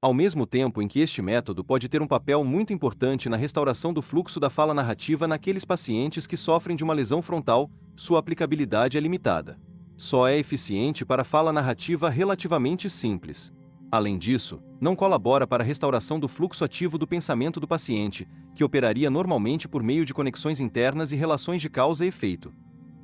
Ao mesmo tempo em que este método pode ter um papel muito importante na restauração do fluxo da fala narrativa naqueles pacientes que sofrem de uma lesão frontal, sua aplicabilidade é limitada. Só é eficiente para fala narrativa relativamente simples. Além disso, não colabora para a restauração do fluxo ativo do pensamento do paciente, que operaria normalmente por meio de conexões internas e relações de causa e efeito.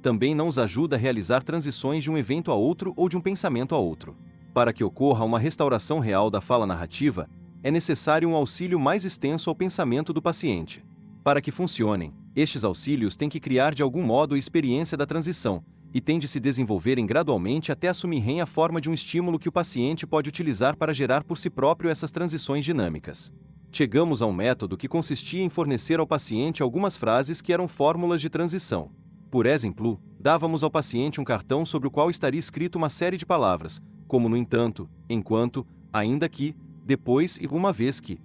Também não os ajuda a realizar transições de um evento a outro ou de um pensamento a outro. Para que ocorra uma restauração real da fala narrativa, é necessário um auxílio mais extenso ao pensamento do paciente. Para que funcionem, estes auxílios têm que criar de algum modo a experiência da transição, e têm de se desenvolverem gradualmente até assumirem a forma de um estímulo que o paciente pode utilizar para gerar por si próprio essas transições dinâmicas. Chegamos a um método que consistia em fornecer ao paciente algumas frases que eram fórmulas de transição. Por exemplo, dávamos ao paciente um cartão sobre o qual estaria escrito uma série de palavras, como no entanto, enquanto, ainda que, depois e uma vez que.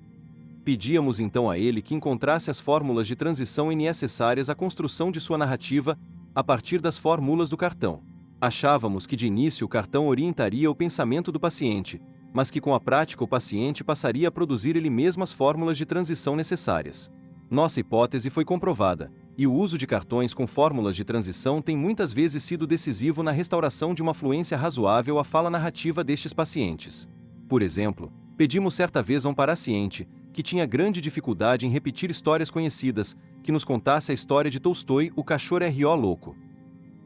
Pedíamos então a ele que encontrasse as fórmulas de transição necessárias à construção de sua narrativa, a partir das fórmulas do cartão. Achávamos que de início o cartão orientaria o pensamento do paciente, mas que com a prática o paciente passaria a produzir ele mesmo as fórmulas de transição necessárias. Nossa hipótese foi comprovada, e o uso de cartões com fórmulas de transição tem muitas vezes sido decisivo na restauração de uma fluência razoável à fala narrativa destes pacientes. Por exemplo, pedimos certa vez a um paciente, que tinha grande dificuldade em repetir histórias conhecidas, que nos contasse a história de Tolstói, O Cachorro R.O. Louco.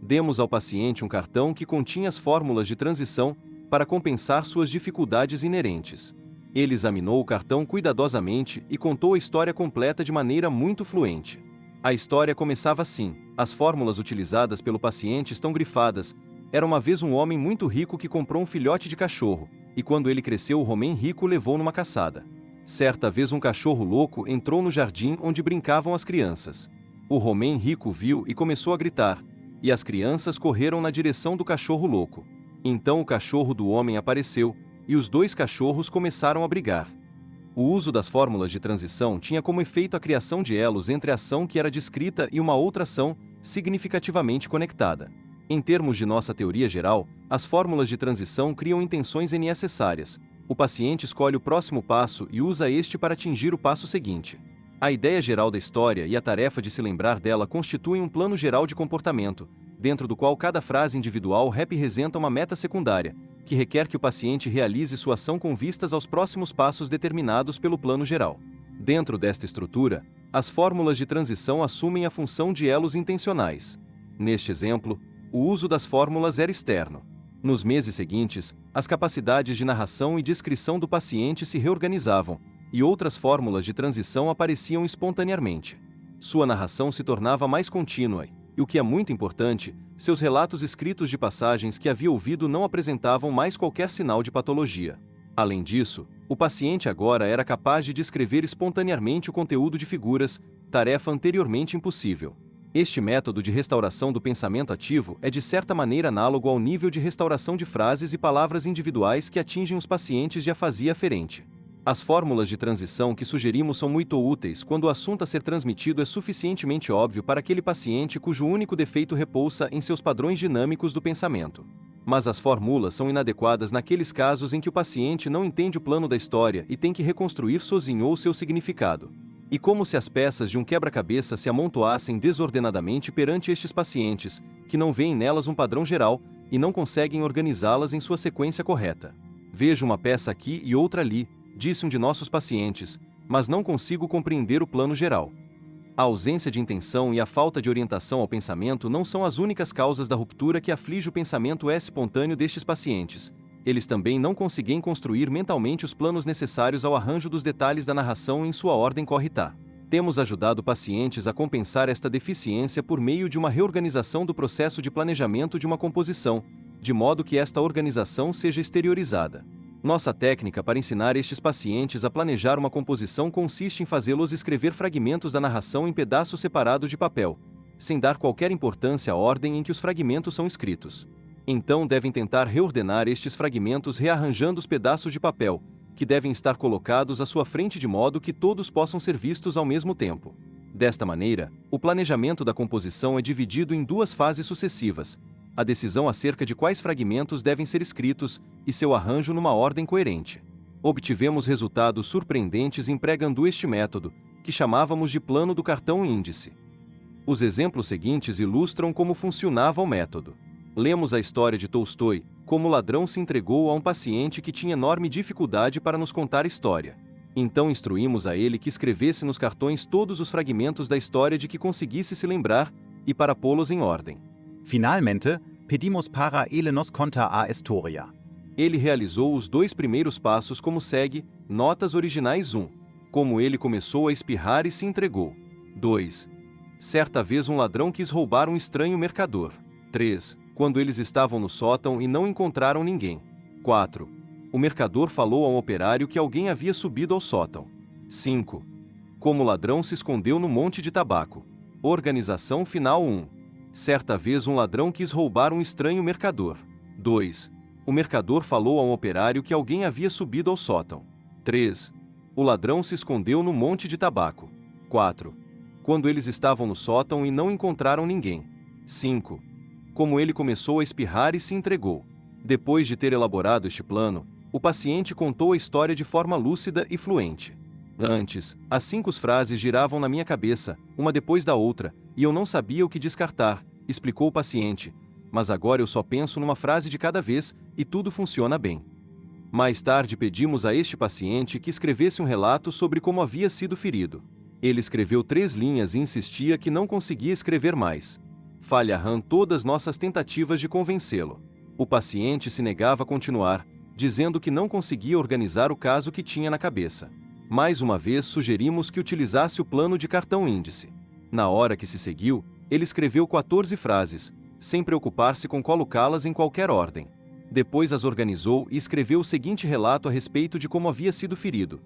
Demos ao paciente um cartão que continha as fórmulas de transição para compensar suas dificuldades inerentes. Ele examinou o cartão cuidadosamente e contou a história completa de maneira muito fluente. A história começava assim: as fórmulas utilizadas pelo paciente estão grifadas. Era uma vez um homem muito rico que comprou um filhote de cachorro, e quando ele cresceu o homem rico o levou numa caçada. Certa vez um cachorro louco entrou no jardim onde brincavam as crianças. O homem rico viu e começou a gritar, e as crianças correram na direção do cachorro louco. Então o cachorro do homem apareceu, e os dois cachorros começaram a brigar. O uso das fórmulas de transição tinha como efeito a criação de elos entre a ação que era descrita e uma outra ação, significativamente conectada. Em termos de nossa teoria geral, as fórmulas de transição criam intenções necessárias. O paciente escolhe o próximo passo e usa este para atingir o passo seguinte. A ideia geral da história e a tarefa de se lembrar dela constituem um plano geral de comportamento, dentro do qual cada frase individual representa uma meta secundária, que requer que o paciente realize sua ação com vistas aos próximos passos determinados pelo plano geral. Dentro desta estrutura, as fórmulas de transição assumem a função de elos intencionais. Neste exemplo, o uso das fórmulas era externo. Nos meses seguintes, as capacidades de narração e descrição do paciente se reorganizavam, e outras fórmulas de transição apareciam espontaneamente. Sua narração se tornava mais contínua e, o que é muito importante, seus relatos escritos de passagens que havia ouvido não apresentavam mais qualquer sinal de patologia. Além disso, o paciente agora era capaz de descrever espontaneamente o conteúdo de figuras, tarefa anteriormente impossível. Este método de restauração do pensamento ativo é de certa maneira análogo ao nível de restauração de frases e palavras individuais que atingem os pacientes de afasia aferente. As fórmulas de transição que sugerimos são muito úteis quando o assunto a ser transmitido é suficientemente óbvio para aquele paciente cujo único defeito repousa em seus padrões dinâmicos do pensamento. Mas as fórmulas são inadequadas naqueles casos em que o paciente não entende o plano da história e tem que reconstruir sozinho o seu significado. E como se as peças de um quebra-cabeça se amontoassem desordenadamente perante estes pacientes, que não veem nelas um padrão geral e não conseguem organizá-las em sua sequência correta. Vejo uma peça aqui e outra ali, disse um de nossos pacientes, mas não consigo compreender o plano geral. A ausência de intenção e a falta de orientação ao pensamento não são as únicas causas da ruptura que aflige o pensamento espontâneo destes pacientes. Eles também não conseguem construir mentalmente os planos necessários ao arranjo dos detalhes da narração em sua ordem correta. Temos ajudado pacientes a compensar esta deficiência por meio de uma reorganização do processo de planejamento de uma composição, de modo que esta organização seja exteriorizada. Nossa técnica para ensinar estes pacientes a planejar uma composição consiste em fazê-los escrever fragmentos da narração em pedaços separados de papel, sem dar qualquer importância à ordem em que os fragmentos são escritos. Então devem tentar reordenar estes fragmentos rearranjando os pedaços de papel, que devem estar colocados à sua frente de modo que todos possam ser vistos ao mesmo tempo. Desta maneira, o planejamento da composição é dividido em duas fases sucessivas: a decisão acerca de quais fragmentos devem ser escritos e seu arranjo numa ordem coerente. Obtivemos resultados surpreendentes empregando este método, que chamávamos de plano do cartão índice. Os exemplos seguintes ilustram como funcionava o método. Lemos a história de Tolstói, como o ladrão se entregou a um paciente que tinha enorme dificuldade para nos contar a história. Então instruímos a ele que escrevesse nos cartões todos os fragmentos da história de que conseguisse se lembrar, e para pô-los em ordem. Finalmente, pedimos para ele nos contar a história. Ele realizou os 2 primeiros passos como segue: notas originais 1. Como ele começou a espirrar e se entregou. 2. Certa vez um ladrão quis roubar um estranho mercador. 3. Quando eles estavam no sótão e não encontraram ninguém. 4. O mercador falou ao operário que alguém havia subido ao sótão. 5. Como o ladrão se escondeu no monte de tabaco. Organização final 1. Certa vez um ladrão quis roubar um estranho mercador. 2. O mercador falou ao operário que alguém havia subido ao sótão. 3. O ladrão se escondeu no monte de tabaco. 4. Quando eles estavam no sótão e não encontraram ninguém. 5. Como ele começou a espirrar e se entregou. Depois de ter elaborado este plano, o paciente contou a história de forma lúcida e fluente. Antes, as 5 frases giravam na minha cabeça, uma depois da outra, e eu não sabia o que descartar, explicou o paciente. Mas agora eu só penso numa frase de cada vez, e tudo funciona bem. Mais tarde pedimos a este paciente que escrevesse um relato sobre como havia sido ferido. Ele escreveu 3 linhas e insistia que não conseguia escrever mais. Falharam todas nossas tentativas de convencê-lo. O paciente se negava a continuar, dizendo que não conseguia organizar o caso que tinha na cabeça. Mais uma vez sugerimos que utilizasse o plano de cartão índice. Na hora que se seguiu, ele escreveu 14 frases, sem preocupar-se com colocá-las em qualquer ordem. Depois as organizou e escreveu o seguinte relato a respeito de como havia sido ferido.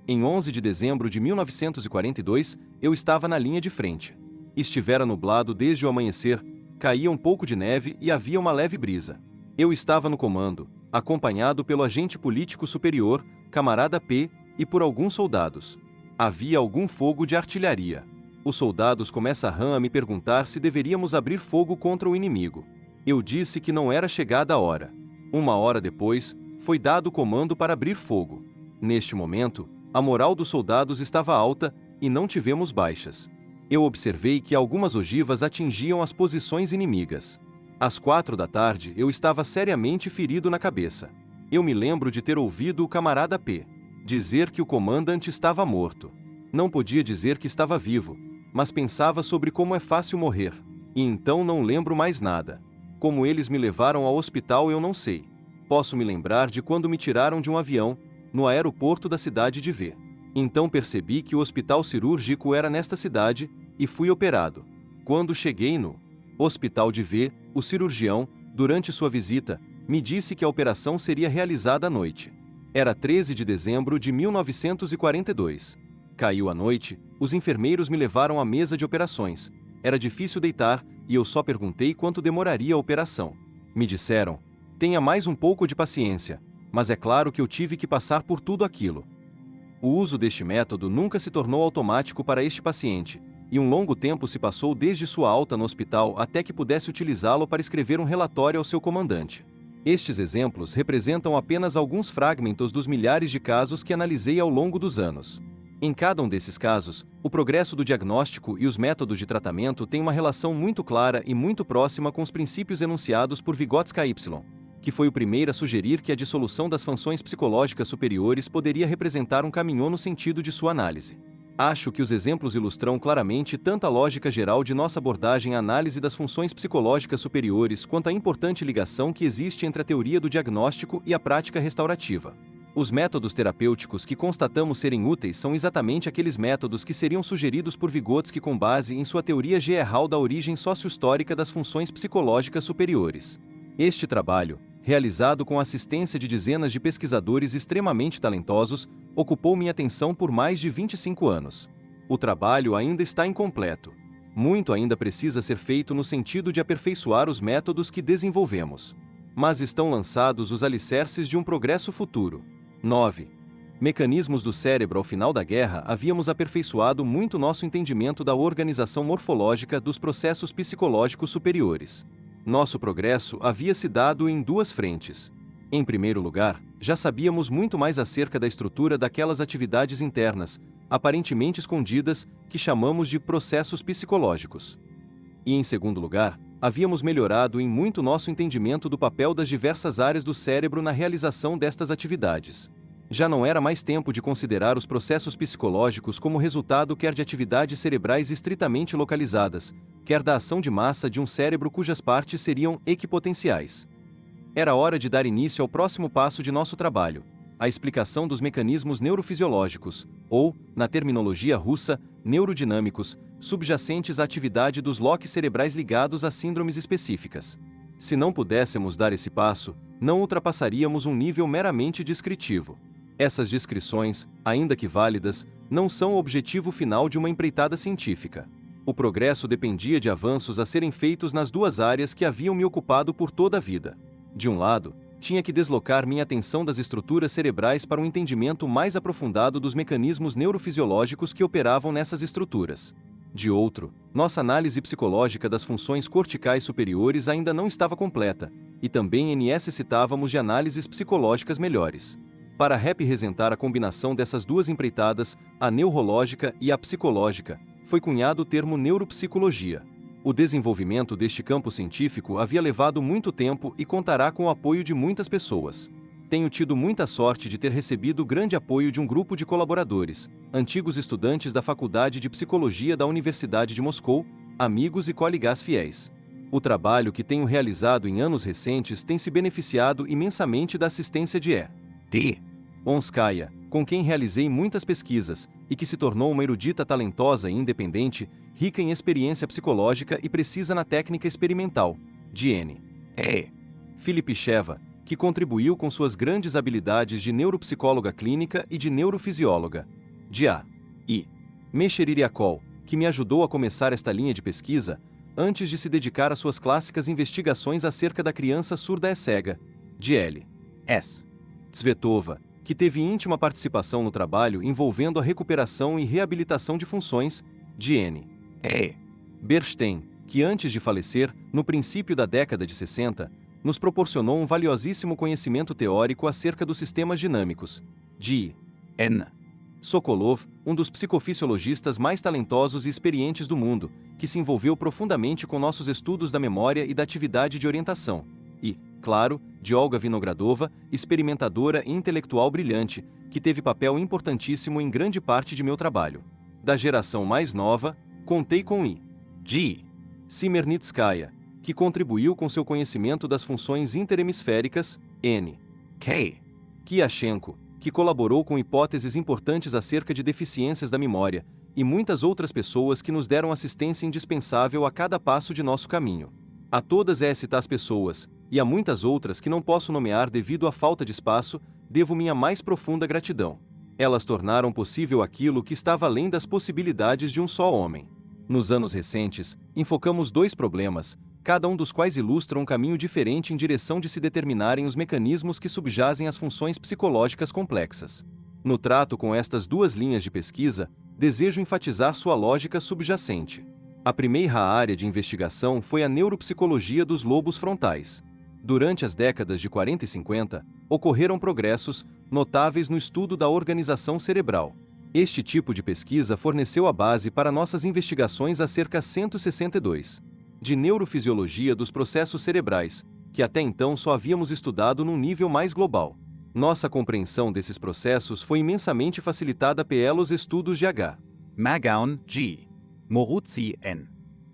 Em 11 de dezembro de 1942, eu estava na linha de frente. Estivera nublado desde o amanhecer, caía um pouco de neve e havia uma leve brisa. Eu estava no comando, acompanhado pelo agente político superior, camarada P, e por alguns soldados. Havia algum fogo de artilharia. Os soldados começaram a me perguntar se deveríamos abrir fogo contra o inimigo. Eu disse que não era chegada a hora. 1 hora depois, foi dado o comando para abrir fogo. Neste momento, a moral dos soldados estava alta e não tivemos baixas. Eu observei que algumas ogivas atingiam as posições inimigas. Às 4 da tarde, eu estava seriamente ferido na cabeça. Eu me lembro de ter ouvido o camarada P dizer que o comandante estava morto. Não podia dizer que estava vivo, mas pensava sobre como é fácil morrer. E então não lembro mais nada. Como eles me levaram ao hospital eu não sei. Posso me lembrar de quando me tiraram de um avião, no aeroporto da cidade de V. Então percebi que o hospital cirúrgico era nesta cidade, e fui operado. Quando cheguei no hospital de V, o cirurgião, durante sua visita, me disse que a operação seria realizada à noite. Era 13 de dezembro de 1942. Caiu a noite, os enfermeiros me levaram à mesa de operações. Era difícil deitar, e eu só perguntei quanto demoraria a operação. Me disseram: tenha mais um pouco de paciência, mas é claro que eu tive que passar por tudo aquilo. O uso deste método nunca se tornou automático para este paciente, e um longo tempo se passou desde sua alta no hospital até que pudesse utilizá-lo para escrever um relatório ao seu comandante. Estes exemplos representam apenas alguns fragmentos dos milhares de casos que analisei ao longo dos anos. Em cada um desses casos, o progresso do diagnóstico e os métodos de tratamento têm uma relação muito clara e muito próxima com os princípios enunciados por Vygotsky Y, que foi o primeiro a sugerir que a dissolução das funções psicológicas superiores poderia representar um caminho no sentido de sua análise. Acho que os exemplos ilustram claramente tanto a lógica geral de nossa abordagem à análise das funções psicológicas superiores quanto a importante ligação que existe entre a teoria do diagnóstico e a prática restaurativa. Os métodos terapêuticos que constatamos serem úteis são exatamente aqueles métodos que seriam sugeridos por Vygotsky com base em sua teoria geral da origem sócio-histórica das funções psicológicas superiores. Este trabalho, realizado com a assistência de dezenas de pesquisadores extremamente talentosos, ocupou minha atenção por mais de 25 anos. O trabalho ainda está incompleto. Muito ainda precisa ser feito no sentido de aperfeiçoar os métodos que desenvolvemos. Mas estão lançados os alicerces de um progresso futuro. 9. Mecanismos do cérebro. Ao final da guerra, havíamos aperfeiçoado muito nosso entendimento da organização morfológica dos processos psicológicos superiores. Nosso progresso havia se dado em 2 frentes. Em primeiro lugar, já sabíamos muito mais acerca da estrutura daquelas atividades internas, aparentemente escondidas, que chamamos de processos psicológicos. E em segundo lugar, havíamos melhorado em muito nosso entendimento do papel das diversas áreas do cérebro na realização destas atividades. Já não era mais tempo de considerar os processos psicológicos como resultado quer de atividades cerebrais estritamente localizadas, quer da ação de massa de um cérebro cujas partes seriam equipotenciais. Era hora de dar início ao próximo passo de nosso trabalho, a explicação dos mecanismos neurofisiológicos, ou, na terminologia russa, neurodinâmicos, subjacentes à atividade dos loques cerebrais ligados a síndromes específicas. Se não pudéssemos dar esse passo, não ultrapassaríamos um nível meramente descritivo. Essas descrições, ainda que válidas, não são o objetivo final de uma empreitada científica. O progresso dependia de avanços a serem feitos nas duas áreas que haviam me ocupado por toda a vida. De um lado, tinha que deslocar minha atenção das estruturas cerebrais para um entendimento mais aprofundado dos mecanismos neurofisiológicos que operavam nessas estruturas. De outro, nossa análise psicológica das funções corticais superiores ainda não estava completa, e também necessitávamos de análises psicológicas melhores. Para representar a combinação dessas duas empreitadas, a neurológica e a psicológica, foi cunhado o termo neuropsicologia. O desenvolvimento deste campo científico havia levado muito tempo e contará com o apoio de muitas pessoas. Tenho tido muita sorte de ter recebido grande apoio de um grupo de colaboradores, antigos estudantes da Faculdade de Psicologia da Universidade de Moscou, amigos e colegas fiéis. O trabalho que tenho realizado em anos recentes tem se beneficiado imensamente da assistência de E.D. Onskaya, com quem realizei muitas pesquisas, e que se tornou uma erudita talentosa e independente, rica em experiência psicológica e precisa na técnica experimental, de N.E. Filipicheva, que contribuiu com suas grandes habilidades de neuropsicóloga clínica e de neurofisióloga, de A.I. Meshcheririakol, que me ajudou a começar esta linha de pesquisa, antes de se dedicar às suas clássicas investigações acerca da criança surda e cega, de L.S. Tsvetova, que teve íntima participação no trabalho envolvendo a recuperação e reabilitação de funções, de N.E. Bernstein, que antes de falecer, no princípio da década de 60, nos proporcionou um valiosíssimo conhecimento teórico acerca dos sistemas dinâmicos, de N. Sokolov, um dos psicofisiologistas mais talentosos e experientes do mundo, que se envolveu profundamente com nossos estudos da memória e da atividade de orientação, e, claro, de Olga Vinogradova, experimentadora e intelectual brilhante, que teve papel importantíssimo em grande parte de meu trabalho. Da geração mais nova, contei com I.G. Simernitskaya, que contribuiu com seu conhecimento das funções interhemisféricas, N.K. Kyashenko, que colaborou com hipóteses importantes acerca de deficiências da memória, e muitas outras pessoas que nos deram assistência indispensável a cada passo de nosso caminho. A todas estas pessoas, e a muitas outras que não posso nomear devido à falta de espaço, devo minha mais profunda gratidão. Elas tornaram possível aquilo que estava além das possibilidades de um só homem. Nos anos recentes, enfocamos dois problemas, cada um dos quais ilustra um caminho diferente em direção de se determinarem os mecanismos que subjazem às funções psicológicas complexas. No trato com estas duas linhas de pesquisa, desejo enfatizar sua lógica subjacente. A primeira área de investigação foi a neuropsicologia dos lobos frontais. Durante as décadas de 40 e 50, ocorreram progressos notáveis no estudo da organização cerebral. Este tipo de pesquisa forneceu a base para nossas investigações acerca 162 de neurofisiologia dos processos cerebrais, que até então só havíamos estudado num nível mais global. Nossa compreensão desses processos foi imensamente facilitada pelos estudos de H. Magaun G. Moruzzi N.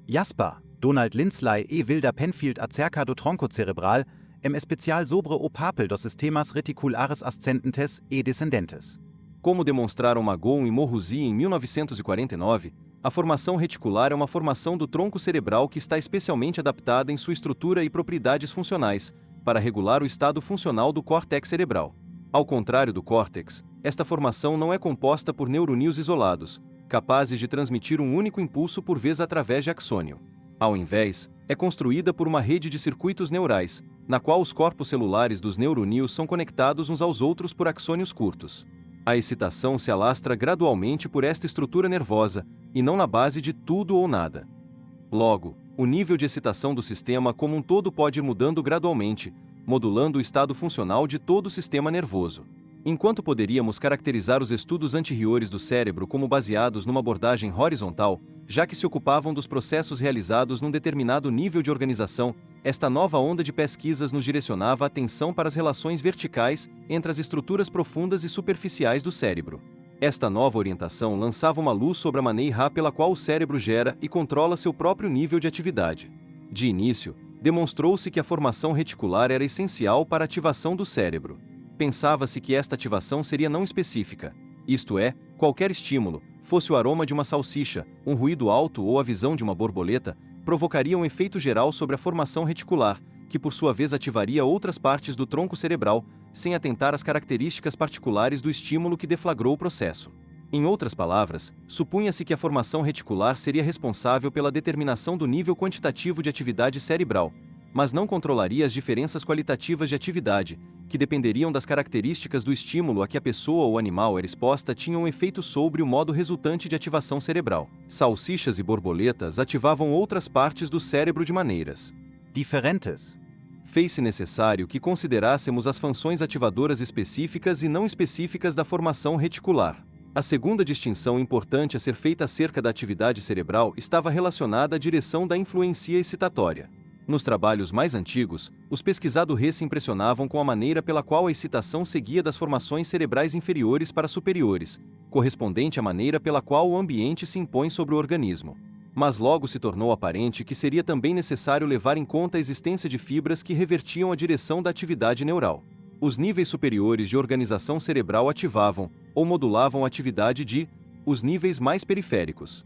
Jasper, Donald Lindsley e Wilder Penfield acerca do tronco cerebral, em especial sobre o papel dos sistemas reticulares ascendentes e descendentes. Como demonstraram Magon e Moruzzi em 1949, a formação reticular é uma formação do tronco cerebral que está especialmente adaptada em sua estrutura e propriedades funcionais, para regular o estado funcional do córtex cerebral. Ao contrário do córtex, esta formação não é composta por neuronídeos isolados, capazes de transmitir um único impulso por vez através de axônio. Ao invés, é construída por uma rede de circuitos neurais, na qual os corpos celulares dos neuronídeos são conectados uns aos outros por axônios curtos. A excitação se alastra gradualmente por esta estrutura nervosa, e não na base de tudo ou nada. Logo, o nível de excitação do sistema como um todo pode ir mudando gradualmente, modulando o estado funcional de todo o sistema nervoso. Enquanto poderíamos caracterizar os estudos anteriores do cérebro como baseados numa abordagem horizontal, já que se ocupavam dos processos realizados num determinado nível de organização, esta nova onda de pesquisas nos direcionava a atenção para as relações verticais entre as estruturas profundas e superficiais do cérebro. Esta nova orientação lançava uma luz sobre a maneira pela qual o cérebro gera e controla seu próprio nível de atividade. De início, demonstrou-se que a formação reticular era essencial para a ativação do cérebro. Pensava-se que esta ativação seria não específica, isto é, qualquer estímulo, fosse o aroma de uma salsicha, um ruído alto ou a visão de uma borboleta, provocaria um efeito geral sobre a formação reticular, que por sua vez ativaria outras partes do tronco cerebral, sem atentar às características particulares do estímulo que deflagrou o processo. Em outras palavras, supunha-se que a formação reticular seria responsável pela determinação do nível quantitativo de atividade cerebral, mas não controlaria as diferenças qualitativas de atividade, que dependeriam das características do estímulo a que a pessoa ou animal era exposta tinham um efeito sobre o modo resultante de ativação cerebral. Salsichas e borboletas ativavam outras partes do cérebro de maneiras diferentes. Fez-se necessário que considerássemos as funções ativadoras específicas e não específicas da formação reticular. A segunda distinção importante a ser feita acerca da atividade cerebral estava relacionada à direção da influência excitatória. Nos trabalhos mais antigos, os pesquisadores se impressionavam com a maneira pela qual a excitação seguia das formações cerebrais inferiores para superiores, correspondente à maneira pela qual o ambiente se impõe sobre o organismo. Mas logo se tornou aparente que seria também necessário levar em conta a existência de fibras que revertiam a direção da atividade neural. Os níveis superiores de organização cerebral ativavam, ou modulavam a atividade de, os níveis mais periféricos.